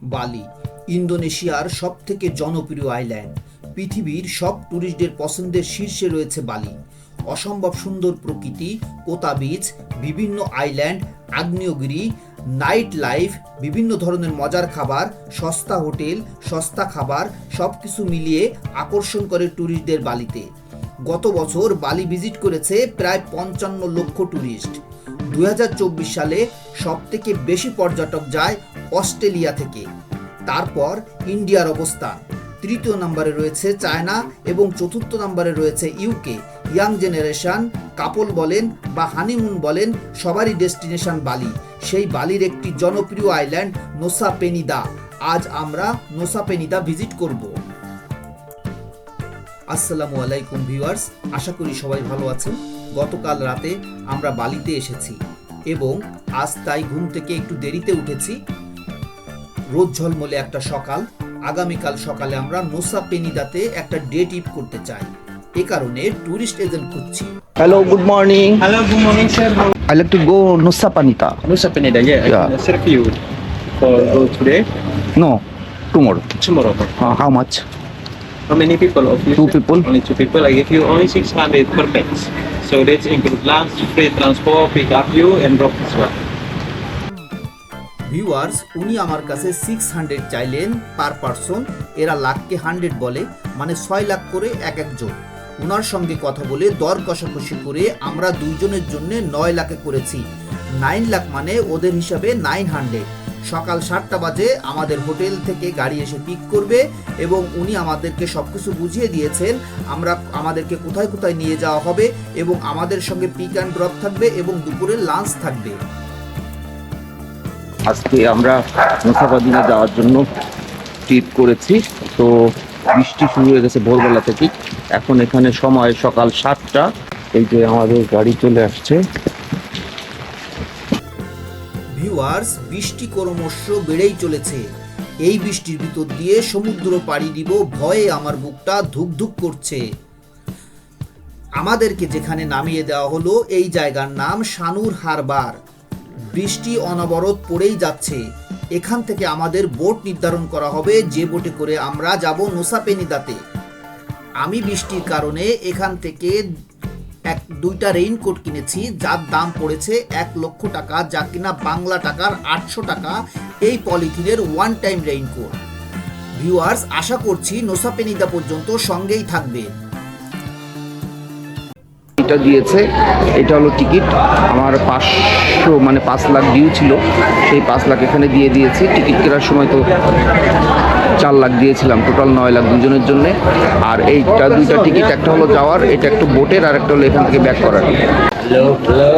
বালি ইন্দোনেশিয়ার সবথেকে জনপ্রিয় আইল্যান্ড। পৃথিবীর সব ট্যুরিস্টদের পছন্দের শীর্ষে রয়েছে বালি। অসম্ভব সুন্দর প্রকৃতি, কোতা বিচ, বিভিন্ন আইল্যান্ড, আগ্নেয়গিরি, নাইট লাইফ, বিভিন্ন ধরনের মজার খাবার, সস্তা হোটেল, সস্তা খাবার, সব কিছু মিলিয়ে আকর্ষণ করে ট্যুরিস্টদের বালিতে। গত বছর বালি ভিজিট করেছে প্রায় 55 লক্ষ ট্যুরিস্ট। 2024 সালে সবথেকে বেশি পর্যটক যায় অস্ট্রেলিয়া থেকে। তারপর ইন্ডিয়ার অবস্থান, তৃতীয় নম্বরে রয়েছে চায়না এবং চতুর্থ নম্বরে রয়েছে ইউকে। ইয়াং জেনারেশন, কাপল বলেন বা হানিমুন বলেন, সবারই ডেস্টিনেশন বালি। সেই বালির একটি জনপ্রিয় আইল্যান্ড নোসা পেনিদা। আজ আমরা নোসা পেনিদা ভিজিট করব। আসসালামু আলাইকুম ভিউয়ার্স, আশা করি সবাই ভালো আছেন। গতকাল রাতে আমরা বালিতে এসেছি এবং আজ তাই ঘুম থেকে একটু দেরিতে উঠেছি। রোদ ঝলমলে একটা সকাল। আগামীকাল সকালে আমরা নোসা পেনিদাতে একটা ডে ট্রিপ করতে চাই। এ কারণে ট্যুরিস্ট এজেন্ট খুঁজছি। Hello, good morning. Hello, good morning, sir. I like to go Nusa Penida. Nusa Penida, yeah. I can serve you for go today, No, tomorrow. tomorrow. How much? How many people of you? Two sir? people. Only two people. I give you only 600 per pax. So that's include lunch, free transport, pick up you and drop as well. Viewers, উনি আমার কাছে 600 চাইলেন per person. এরা লাখকে 100 বলে, মানে 6 লাখ করে এক একজন। ওনার সঙ্গে কথা বলে দর কষাকষি করে আমরা দুইজনের জন্য 9 লাখে করেছি। 9 লাখ মানে ওদের হিসাবে 900। সকাল 7টা বাজে আমাদের হোটেল থেকে গাড়ি এসে পিক করবে এবং উনি আমাদেরকে সবকিছু বুঝিয়ে দিয়েছেন আমাদেরকে কোথায় কোথায় নিয়ে যাওয়া হবে এবং আমাদের সঙ্গে পিক অ্যান্ড ড্রপ থাকবে এবং দুপুরে লাঞ্চ থাকবে। আজকে আমরা নোসা পেনিদা যাওয়ার জন্য ট্রিপ করেছি। তো বৃষ্টি শুরু হয়ে গেছে ভোরবেলা থেকে। এখন এখানে সময় সকাল 7টা। এই যে আমাদের গাড়ি চলে আসছে। ভিউয়ার্স, বৃষ্টি ক্রমশ বেড়েই চলেছে। এই বৃষ্টির ভিতর দিয়ে সমুদ্র পাড়ি দিব ভয়ে আমার বুকটা ধুকধুক করছে। আমাদেরকে যেখানে নামিয়ে দেওয়া হলো এই জায়গার নাম সানুর হারবার। বৃষ্টি অনবরত পড়েই যাচ্ছে। এখান থেকে আমাদের বোট নির্ধারণ করা হবে, যে বোটে করে আমরা যাব নোসা পেনিদাতে। আমি বৃষ্টির কারণে এখান থেকে দুইটা রেইনকোট কিনেছি, যার দাম পড়েছে 1 লক্ষ টাকা, যা কিনা বাংলা টাকার 800 টাকা। এই পলিথিনের ওয়ান টাইম রেইনকোট। ভিউয়ার্স, আশা করছি নোসা পেনিদা পর্যন্ত সঙ্গেই থাকবে। এটা দিয়েছে, এটা হলো টিকিট। আমার 500 মানে 5 লাখ ডিউ ছিল, সেই 5 লাখ এখানে দিয়ে দিয়েছি। টিকিট কেনার সময় তো 4 লাখ দিয়েছিলাম, টোটাল 9 লাখ দুজনের জন্য। আর এইটা দুইটা টিকিট, একটা হলো যাওয়ার, এটা একটু বোটের, আর একটা হলো এখান থেকে ব্যাক করার। Hello, hello.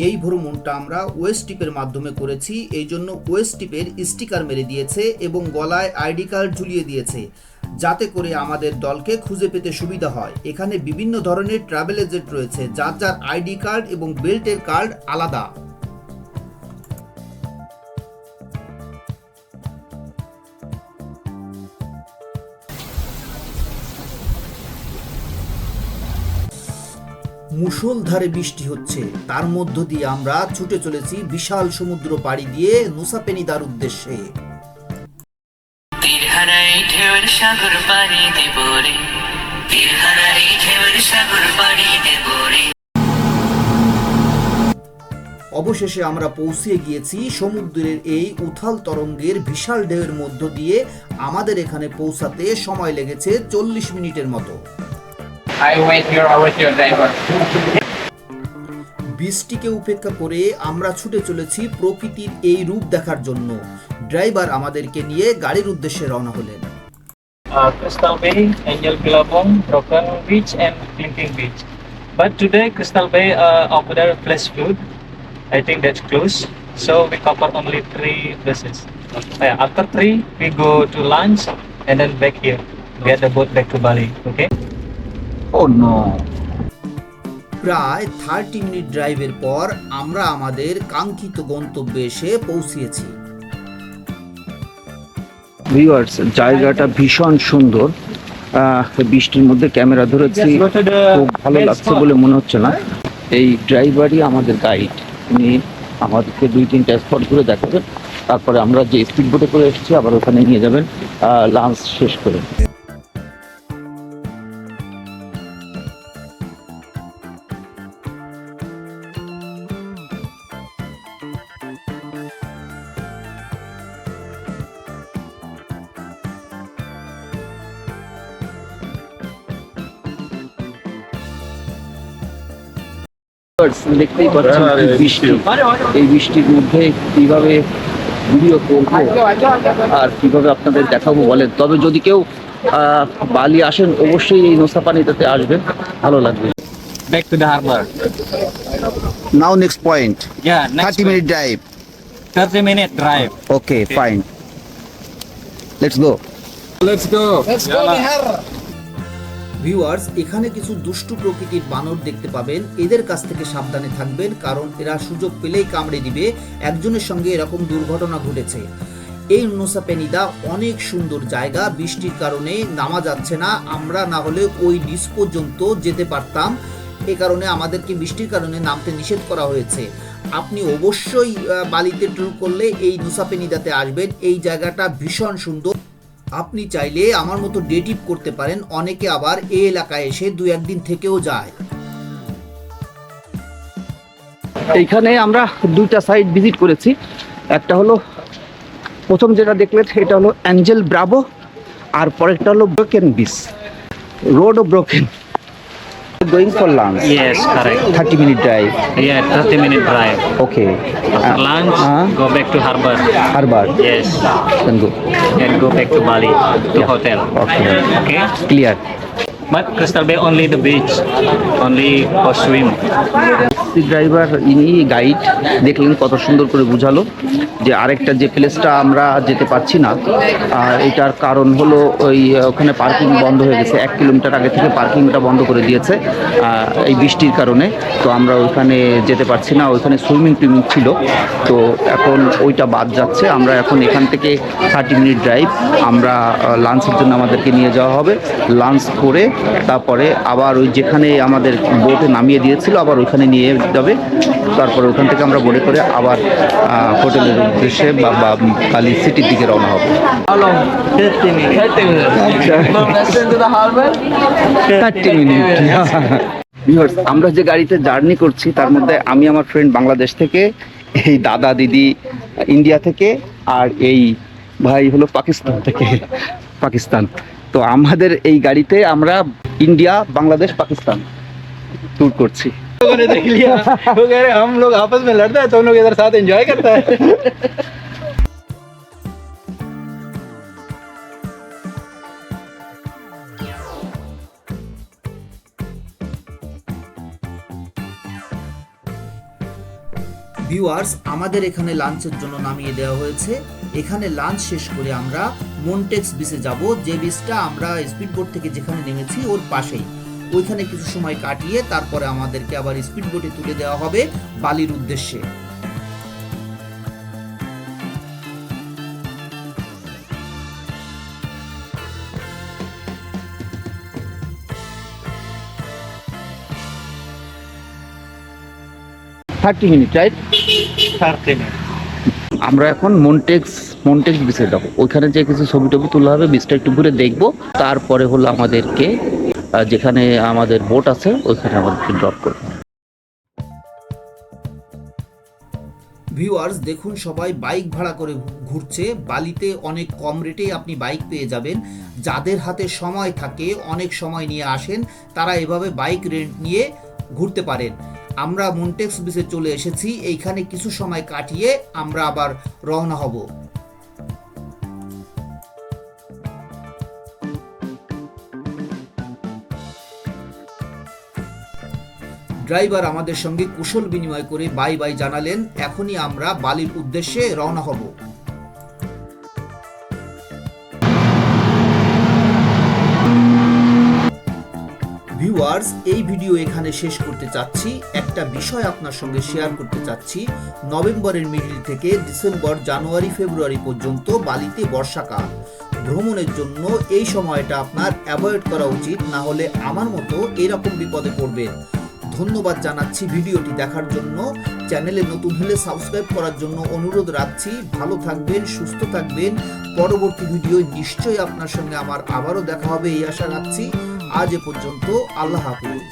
এই ভ্রমণটা আমরা ওয়েস্ট টিপের মাধ্যমে করেছি, এই জন্য ওয়েস্ট টিপের স্টিকার মেরে দিয়েছে এবং গলায় আইডি কার্ড ঝুলিয়ে দিয়েছে, যাতে করে আমাদের দলকে খুঁজে পেতে সুবিধা হয়। এখানে বিভিন্ন ধরনের ট্রাভেল এজেন্ট রয়েছে, যার যার আইডি কার্ড এবং বেল্টের কার্ড আলাদা। মুষলধারে বৃষ্টি হচ্ছে, তার মধ্য দিয়ে আমরা ছুটে চলেছি বিশাল সমুদ্র পাড়ি দিয়ে নোসা পেনিদার উদ্দেশ্যে। অবশেষে আমরা পৌঁছে গিয়েছি সমুদ্রের এই উথাল তরঙ্গের বিশাল ঢেউয়ের মধ্য দিয়ে। আমাদের এখানে পৌঁছাতে সময় লেগেছে 40 মিনিটের মতো। I wait here with your driver. বৃষ্টিকে উপেক্ষা করে আমরা ছুটে চলেছি প্রকৃতির এই রূপ দেখার জন্য। ড্রাইভার আমাদেরকে নিয়ে গাড়ির উদ্দেশ্যে রওনা হলেন। Crystal Bay, Angel Pilabong, Broken Beach, and Clinking Beach. But today, Crystal Bay over there flash flood. I think that's closed. So we cover only 3 places. After 3, we go to lunch and then back here. Get the boat back to Bali. Okay? Oh no. প্রায় 30 minute ড্রাইভের পর আমরা আমাদের কাঙ্ক্ষিত গন্তব্যে এসে পৌঁছিয়েছি। Viewers, জায়গাটা ভীষণ সুন্দর। বৃষ্টির মধ্যে ক্যামেরা ধরেছি, খুব ভালো লাগছে বলে মনে হচ্ছে না। এই ড্রাইভারই আমাদের গাইড, উনি আমাদেরকে 2-3টা স্পট ঘুরে দেখাবেন, তারপরে আমরা যে স্পিড বোটে করে এসেছি আবার ওখানে নিয়ে যাবেন লাঞ্চ শেষ করে। দেখতেই পাচ্ছেন কি বৃষ্টি, এই বৃষ্টির মধ্যে কিভাবে ভিডিও করবো আর কিভাবে আপনাদের দেখাবো বলেন। তবে যদি কেউ বালি আসেন অবশ্যই এই নোসা পানিটাতে আসবেন, ভালো লাগবে। Back to the harbor. Now next point, Yeah, next 30-minute drive. 30-minute drive. Okay fine, let's go. Let's go. Viewers, এখানে কিছু দুষ্টু প্রকৃতির বানর দেখতে পাবেন। এদের কাছ থেকে সাবধানে থাকবেন, কারণ এরা সুযোগ পেলেই কামড়ে দিবে। একজনের সঙ্গে এরকম দুর্ঘটনা ঘটেছে। এই নোসা পেনিদা অনেক সুন্দর জায়গা, বৃষ্টির কারণে নামা যাচ্ছে না। আমরা না হলে ওই নিচ পর্যন্ত যেতে পারতাম, এ কারণে আমাদেরকে বৃষ্টির কারণে নামতে নিষেধ করা হয়েছে। আপনি অবশ্যই বালিতে ট্যুর করলে এই নোসা পেনিদাতে আসবেন। এই জায়গাটা ভীষণ সুন্দর। আপনি চাইলে আমার মতো ডে ট্রিপ করতে পারেন, অনেকে আবার এই এলাকায় এসে 2-1 দিন থেকেও যায়। এইখানে আমরা 2টা সাইট ভিজিট করেছি। একটা হলো প্রথম যেটা দেখলেন এটা হলো অ্যাঞ্জেল ব্রাভো, আর পরেরটা হলো ব্রোকেন বিচ, রোড ও broken. Going for lunch. Yes, correct. 30-minute drive. Yeah, 30-minute drive. Okay. After lunch, go back to harbor. Harbor. Yes, Then go. and go back to Bali to Yeah. hotel. Okay. Okay. Clear. But Crystal Bay only the beach, only for swim. Driver ইনি guide, দেখলেন কত সুন্দর করে বুঝালো যে আরেকটা যে প্লেসটা আমরা যেতে পারছি না, আর এটার কারণ হলো ওখানে পার্কিং বন্ধ হয়ে গেছে। 1 কিলোমিটার আগে থেকে পার্কিংটা বন্ধ করে দিয়েছে এই বৃষ্টির কারণে। তো আমরা ওইখানে যেতে পারছি না, ওইখানে সুইমিং টুইমিং ছিল, তো এখন ওইটা বাদ যাচ্ছে। আমরা এখন এখান থেকে 30-minute ড্রাইভ, আমরা লাঞ্চের জন্য আমাদেরকে নিয়ে যাওয়া হবে। লাঞ্চ করে তারপরে আবার ওই যেখানে আমাদের বোটে নামিয়ে দিয়েছিল আবার ওইখানে নিয়ে যাবে। তারপরে ওখান থেকে আমরা বোটে করে আবার হোটেলের উদ্দেশ্যে বা বালি সিটির দিকে রওনা হবে। 30 মিনিট। ভিউয়ার্স, আমরা যে গাড়িতে জার্নি করছি তার মধ্যে আমি আমার ফ্রেন্ড বাংলাদেশ থেকে, এই দাদা দিদি ইন্ডিয়া থেকে, আর এই ভাই হলো পাকিস্তান। তো আমাদের এই গাড়িতে আমরা ইন্ডিয়া, বাংলাদেশ, পাকিস্তান ট্যুর করছি। लोगों ने देख लिया, वो कह रहे हम लोग आपस में लड़ते हैं तो हम लोग इधर साथ एंजॉय करता है। ভিউয়ার্স, আমাদের এখানে লাঞ্চের জন্য নামিয়ে দেওয়া হয়েছে। এখানে লাঞ্চ শেষ করে আমরা মন্টেক্স বিচে যাব, যে বিচটা আমরা স্পিডবোট থেকে যেখানে নেমেছি ওর পাশেই। ওইখানে কিছু সময় কাটিয়ে তারপরে আমাদেরকে আবার স্পিডবোটে তুলে দেওয়া হবে বালির উদ্দেশ্যে। Minute right. 30 minutes. আমরা এখন মন্টেক্স বিচে যাবো, ওইখানে যে কিছু ছবি টবি তোলা হবে, বিচটা একটু ঘুরে দেখবো। তারপরে হলো আমাদেরকে যেখানে আমাদের বোট আছে ওইখানে আমাদেরকে ড্রপ করবে। ভিউয়ার্স, দেখুন সবাই বাইক ভাড়া করে ঘুরছে। বালিতে অনেক কম রেটেই আপনি বাইক পেয়ে যাবেন। যাদের হাতে সময় থাকে, অনেক সময় নিয়ে আসেন, তারা এভাবে বাইক রেন্ট নিয়ে ঘুরতে পারেন। আমরা মন্টেক্স বিচে চলে এসেছি, এইখানে কিছু সময় কাটিয়ে আমরা আবার রওনা হব। ড্রাইভার আমাদের সঙ্গে কুশল বিনিময় করে বাই বাই জানালেন। এখনই আমরা বালির উদ্দেশ্যে রওনা হব। ভিউয়ার্স, এই ভিডিও এখানে শেষ করতে চাচ্ছি। একটা বিষয় আপনার সঙ্গে শেয়ার করতে চাচ্ছি। নভেম্বরের মিডল থেকে ডিসেম্বর, জানুয়ারি, ফেব্রুয়ারি পর্যন্ত বালিতে বর্ষাকাল। ভ্রমণের জন্য এই সময়টা আপনার অ্যাভয়েড করা উচিত, না হলে আমার মতো এরকম বিপদে পড়বেন। ধন্যবাদ জানাচ্ছি ভিডিওটি দেখার জন্য। চ্যানেলে নতুন হলে সাবস্ক্রাইব করার জন্য অনুরোধ রাখছি। ভালো থাকবেন, সুস্থ থাকবেন। পরবর্তী ভিডিও নিশ্চয়ই আপনার সঙ্গে আমার আবারও দেখা হবে এই আশা রাখছি। আজ এ পর্যন্ত, আল্লাহ হাফেজ।